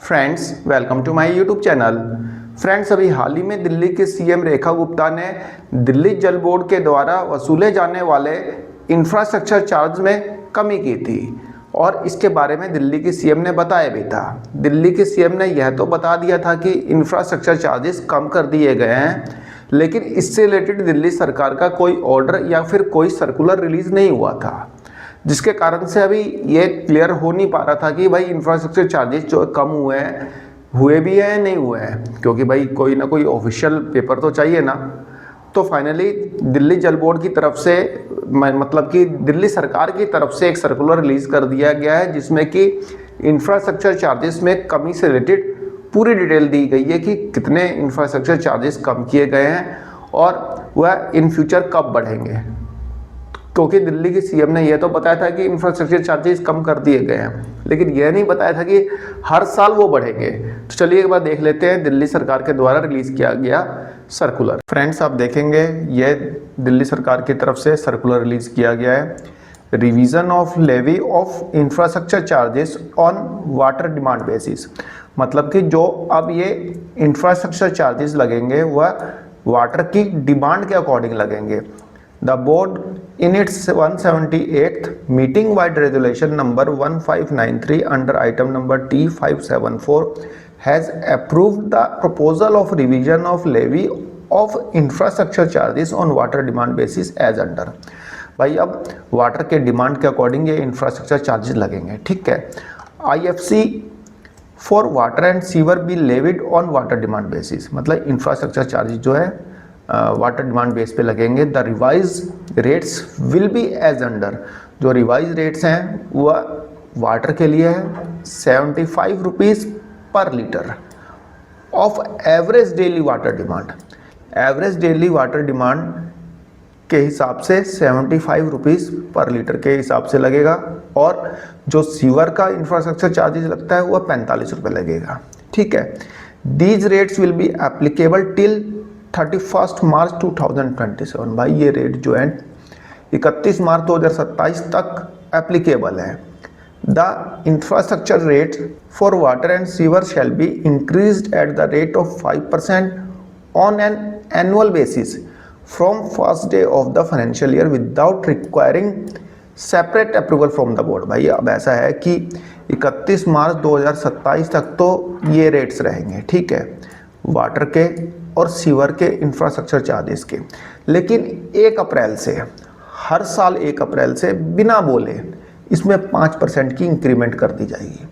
Friends, welcome to my YouTube channel. Friends, अभी हाल ही में दिल्ली के सीएम रेखा गुप्ता ने दिल्ली जल बोर्ड के द्वारा वसूले जाने वाले इंफ्रास्ट्रक्चर चार्ज में कमी की थी और इसके बारे में दिल्ली के सीएम ने बताया भी था। दिल्ली के सीएम ने यह तो बता दिया था कि इंफ्रास्ट्रक्चर चार्जेस कम कर दिए गए हैं, लेकिन इससे रिलेटेड दिल्ली सरकार का कोई ऑर्डर या फिर कोई सर्कुलर रिलीज़ नहीं हुआ था, जिसके कारण से अभी ये क्लियर हो नहीं पा रहा था कि भाई इंफ्रास्ट्रक्चर चार्जेस जो कम हुए भी हैं नहीं हुए हैं, क्योंकि भाई कोई ना कोई ऑफिशियल पेपर तो चाहिए ना। तो फाइनली दिल्ली जल बोर्ड की तरफ से मतलब कि दिल्ली सरकार की तरफ से एक सर्कुलर रिलीज़ कर दिया गया है, जिसमें कि इंफ्रास्ट्रक्चर चार्जेस में कमी से रिलेटेड पूरी डिटेल दी गई है कि कितने इंफ्रास्ट्रक्चर चार्जेस कम किए गए हैं और वह इन फ्यूचर कब बढ़ेंगे। क्योंकि दिल्ली के सीएम ने यह तो बताया था कि इंफ्रास्ट्रक्चर चार्जेस कम कर दिए गए हैं, लेकिन यह नहीं बताया था कि हर साल वो बढ़ेंगे। तो चलिए एक बार देख लेते हैं दिल्ली सरकार के द्वारा रिलीज़ किया गया सर्कुलर। फ्रेंड्स, आप देखेंगे यह दिल्ली सरकार की तरफ से सर्कुलर रिलीज़ किया गया है। Revision of levy of infrastructure charges on water demand basis, मतलब कि जो अब ये इंफ्रास्ट्रक्चर चार्जेस लगेंगे वह वाटर की डिमांड के अकॉर्डिंग लगेंगे। The board in its 178th meeting wide resolution number 1593 under item number T574 has approved the proposal of revision of levy of infrastructure charges on water demand basis as under। भाई अब water के demand के according ये infrastructure charges लगेंगे, ठीक है। IFC for water and sewer be levied on water demand basis, मतलब infrastructure charges जो है वाटर डिमांड बेस पे लगेंगे। The revise rates will be as under, जो रिवाइज रेट्स हैं वह वाटर के लिए है 75 rupees per litre of average daily water demand. Average daily water demand के हिसाब से 75 रुपीज़ पर लीटर के हिसाब से लगेगा, और जो सीवर का इंफ्रास्ट्रक्चर चार्जेस लगता है वह 45 रुपये लगेगा, ठीक है। These rates will be applicable till 31 मार्च 2027। भाई ये रेट जो है 31 मार्च 2027 तक एप्लीकेबल है। The infrastructure rate for water and sewer shall be increased at the rate of 5% on an annual basis from first day of the financial year without requiring separate approval from the board. भाई अब ऐसा है कि 31 मार्च 2027 तक तो ये rates रहेंगे, ठीक है, वाटर के और सीवर के इंफ्रास्ट्रक्चर चार्जेस के। लेकिन 1 अप्रैल से, हर साल 1 अप्रैल से बिना बोले इसमें 5% की इंक्रीमेंट कर दी जाएगी।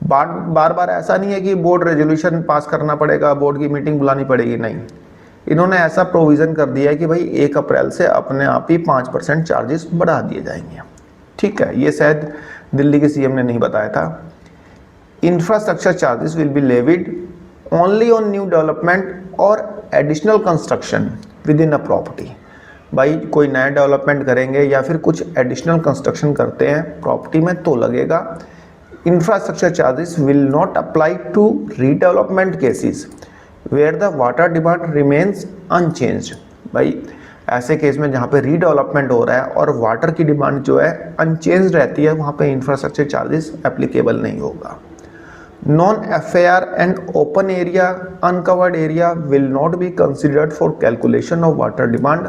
बार बार ऐसा नहीं है कि बोर्ड रेजोल्यूशन पास करना पड़ेगा, बोर्ड की मीटिंग बुलानी पड़ेगी, नहीं। इन्होंने ऐसा प्रोविज़न कर दिया है कि भाई 1 अप्रैल से अपने आप ही 5% चार्जेस बढ़ा दिए जाएंगे, ठीक है। ये शायद दिल्ली के सीएम ने नहीं बताया था। Infrastructure charges will be levied only on new development और additional construction within a property. भाई कोई नया डेवलपमेंट करेंगे या फिर कुछ एडिशनल कंस्ट्रक्शन करते हैं प्रॉपर्टी में तो लगेगा। Infrastructure charges will not apply to redevelopment cases where the water demand remains unchanged. भाई ऐसे केस में जहाँ पे रीडेवलपमेंट हो रहा है और वाटर की डिमांड जो है अनचेंज्ड रहती है, वहाँ पे इंफ्रास्ट्रक्चर चार्जेस एप्लीकेबल नहीं होगा। Non-FAR and open area, uncovered area will not be considered for calculation of water demand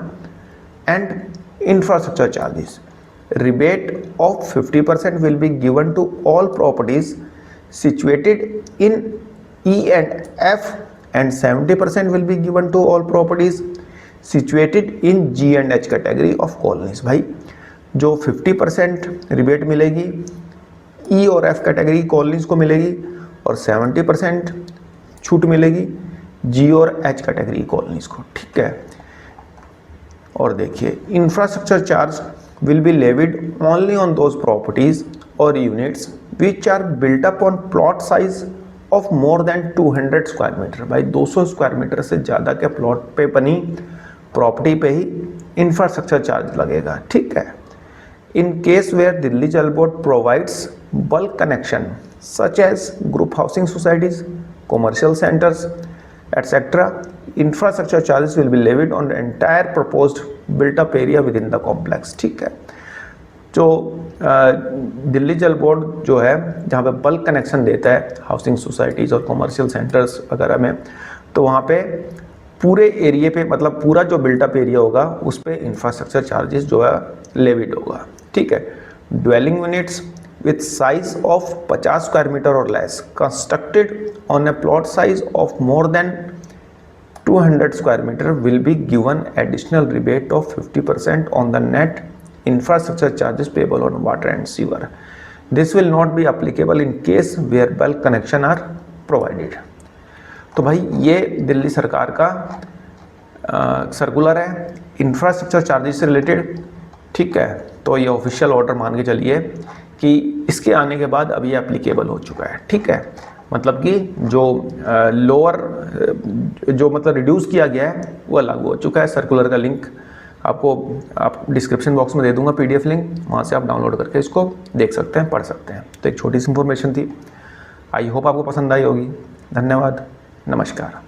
and infrastructure charges. Rebate of 50% will be given to all properties situated in E and F, and 70% will be given to all properties situated in G and H category of colonies। भाई जो 50% rebate मिलेगी E और F category colonies को मिलेगी और 70% छूट मिलेगी जी और एच कैटेगरी कॉलोनीज को, ठीक है। और देखिए, infrastructure charge will be levied only on those properties और units which are built up on plot size of more than 200 square metre. भाई 200 स्क्वायर मीटर से ज़्यादा के प्लॉट पे बनी प्रॉपर्टी पे ही इंफ्रास्ट्रक्चर चार्ज लगेगा, ठीक है। In case where Delhi Jal Board provides bulk connection such as group housing societies, commercial centers, etc., infrastructure charges will be levied on the entire proposed built up area within the complex, ठीक है। जो दिल्ली जल board जो है जहाँ पे bulk connection देता है हाउसिंग सोसाइटीज़ और कमर्शियल सेंटर्स वगैरह में, तो वहाँ पे पूरे एरिया पे मतलब पूरा जो बिल्टअप एरिया होगा उस पे इंफ्रास्ट्रक्चर चार्जेस जो है लेविड होगा, ठीक है। Dwelling units with size of 50 square metre और less constructed on a plot size of more than 200 square meter will be given additional rebate of 50% on the net infrastructure charges payable on water and sewer. This will not be applicable in case where bulk connection are provided. तो भाई ये दिल्ली सरकार का circular है infrastructure charges से related, ठीक है। तो ये ऑफिशियल ऑर्डर मान के चलिए कि इसके आने के बाद अब ये एप्लीकेबल हो चुका है, ठीक है। मतलब कि जो लोअर जो मतलब रिड्यूस किया गया है वो लागू हो चुका है। सर्कुलर का लिंक आप डिस्क्रिप्शन बॉक्स में दे दूंगा, PDF लिंक, वहाँ से आप डाउनलोड करके इसको देख सकते हैं, पढ़ सकते हैं। तो एक छोटी सी इन्फॉर्मेशन थी, आई होप आपको पसंद आई होगी। धन्यवाद, नमस्कार।